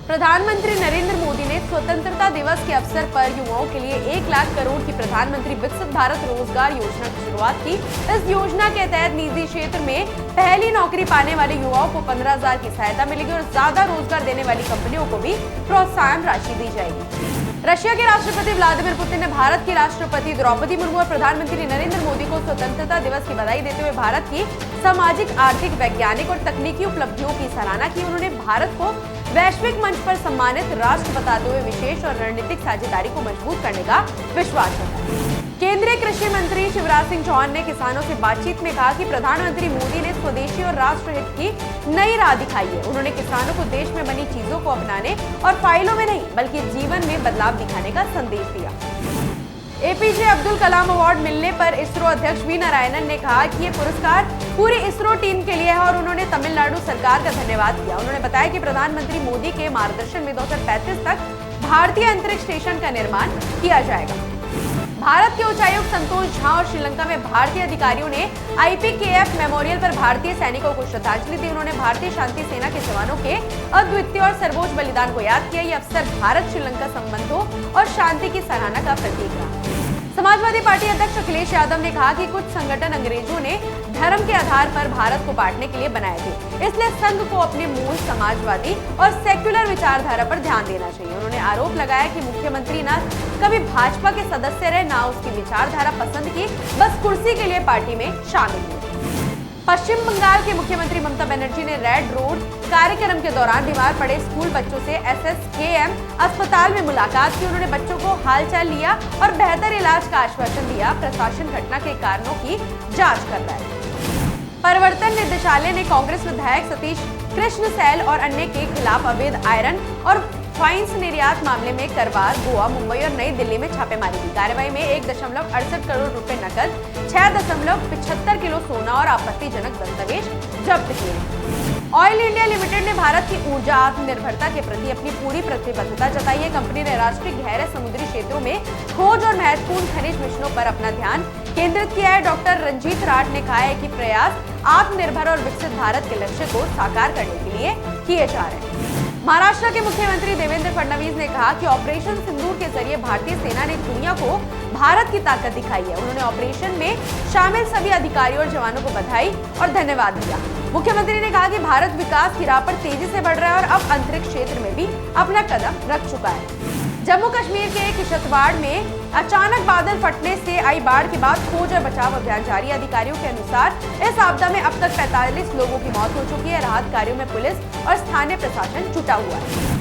प्रधानमंत्री नरेंद्र मोदी ने स्वतंत्रता दिवस के अवसर पर युवाओं के लिए 1 लाख करोड़ की प्रधानमंत्री विकसित भारत रोजगार योजना की शुरुआत की। इस योजना के तहत निजी क्षेत्र में पहली नौकरी पाने वाले युवाओं को 15,000 की सहायता मिलेगी और ज्यादा रोजगार देने वाली कंपनियों को भी प्रोत्साहन राशि दी जाएगी। रशिया के राष्ट्रपति व्लादिमीर पुतिन ने भारत की राष्ट्रपति द्रौपदी मुर्मू और प्रधानमंत्री नरेंद्र मोदी को स्वतंत्रता दिवस की बधाई देते हुए भारत की सामाजिक, आर्थिक, वैज्ञानिक और तकनीकी उपलब्धियों की सराहना की। उन्होंने भारत को वैश्विक मंच पर सम्मानित राष्ट्र बताते हुए विशेष और रणनीतिक साझेदारी को मजबूत करने का विश्वास जताया। केंद्रीय कृषि मंत्री शिवराज सिंह चौहान ने किसानों से बातचीत में कहा कि प्रधानमंत्री मोदी ने स्वदेशी और राष्ट्रहित की नई राह दिखाई है। उन्होंने किसानों को देश में बनी चीजों को अपनाने और फाइलों में नहीं बल्कि जीवन में बदलाव दिखाने का संदेश दिया। एपीजे अब्दुल कलाम अवार्ड मिलने पर इसरो अध्यक्ष वी नारायणन ने कहा कि ये पुरस्कार पूरी इसरो टीम के लिए है और उन्होंने तमिलनाडु सरकार का धन्यवाद किया। उन्होंने बताया कि प्रधानमंत्री मोदी के मार्गदर्शन में 2035 तक भारतीय अंतरिक्ष स्टेशन का निर्माण किया जाएगा। भारत के उच्चायुक्त संतोष झा और श्रीलंका में भारतीय अधिकारियों ने IPKF मेमोरियल पर भारतीय सैनिकों को श्रद्धांजलि दी। उन्होंने भारतीय शांति सेना के जवानों के अद्वितीय और सर्वोच्च बलिदान को याद किया। यह अवसर भारत श्रीलंका संबंधों और शांति की सराहना का प्रतीक रहा। समाजवादी पार्टी अध्यक्ष अखिलेश यादव ने कहा कि कुछ संगठन अंग्रेजों ने धर्म के आधार पर भारत को बांटने के लिए बनाए थे, इसलिए संघ को अपने मूल समाजवादी और सेक्युलर विचारधारा पर ध्यान देना चाहिए। उन्होंने आरोप लगाया कि मुख्यमंत्री न कभी भाजपा के सदस्य रहे, ना उसकी विचारधारा पसंद की, बस कुर्सी के लिए पार्टी में शामिल हुए। पश्चिम बंगाल के मुख्यमंत्री ममता बनर्जी ने रेड रोड कार्यक्रम के दौरान बीमार पड़े स्कूल बच्चों से SSKM अस्पताल में मुलाकात की। उन्होंने बच्चों को हालचाल लिया और बेहतर इलाज का आश्वासन दिया। प्रशासन घटना के कारणों की जांच कर रहा है। प्रवर्तन निदेशालय ने कांग्रेस विधायक सतीश कृष्ण सैल और अन्य के खिलाफ अवैध आयरन और फाइन्स निर्यात मामले में करवार, गोवा, मुंबई और नई दिल्ली में छापेमारी की। कार्रवाई में 1.68 करोड़ रुपए नकद, 6.75 किलो सोना और आपत्तिजनक दस्तावेज जब्त किए। ऑयल इंडिया लिमिटेड ने भारत की ऊर्जा आत्मनिर्भरता के प्रति अपनी पूरी प्रतिबद्धता जताई है। कंपनी ने राष्ट्रीय गहरे समुद्री क्षेत्रों में खोज और महत्वपूर्ण खनिज मिशनों पर अपना ध्यान केंद्रित किया है। डॉक्टर रंजीत राठ ने कहा है कि प्रयास आत्मनिर्भर और विकसित भारत के लक्ष्य को साकार करने के लिए किए जा रहे हैं। महाराष्ट्र के मुख्यमंत्री देवेंद्र फडणवीस ने कहा कि ऑपरेशन सिंदूर के जरिए भारतीय सेना ने दुनिया को भारत की ताकत दिखाई है। उन्होंने ऑपरेशन में शामिल सभी अधिकारियों और जवानों को बधाई और धन्यवाद दिया। मुख्यमंत्री ने कहा कि भारत विकास की राह पर तेजी से बढ़ रहा है और अब अंतरिक्ष क्षेत्र में भी अपना कदम रख चुका है। जम्मू कश्मीर के किश्तवाड़ में अचानक बादल फटने से आई बाढ़ के बाद खोज और बचाव अभियान जारी। अधिकारियों के अनुसार इस आपदा में अब तक 45 लोगों की मौत हो चुकी है। राहत कार्यों में पुलिस और स्थानीय प्रशासन जुटा हुआ है।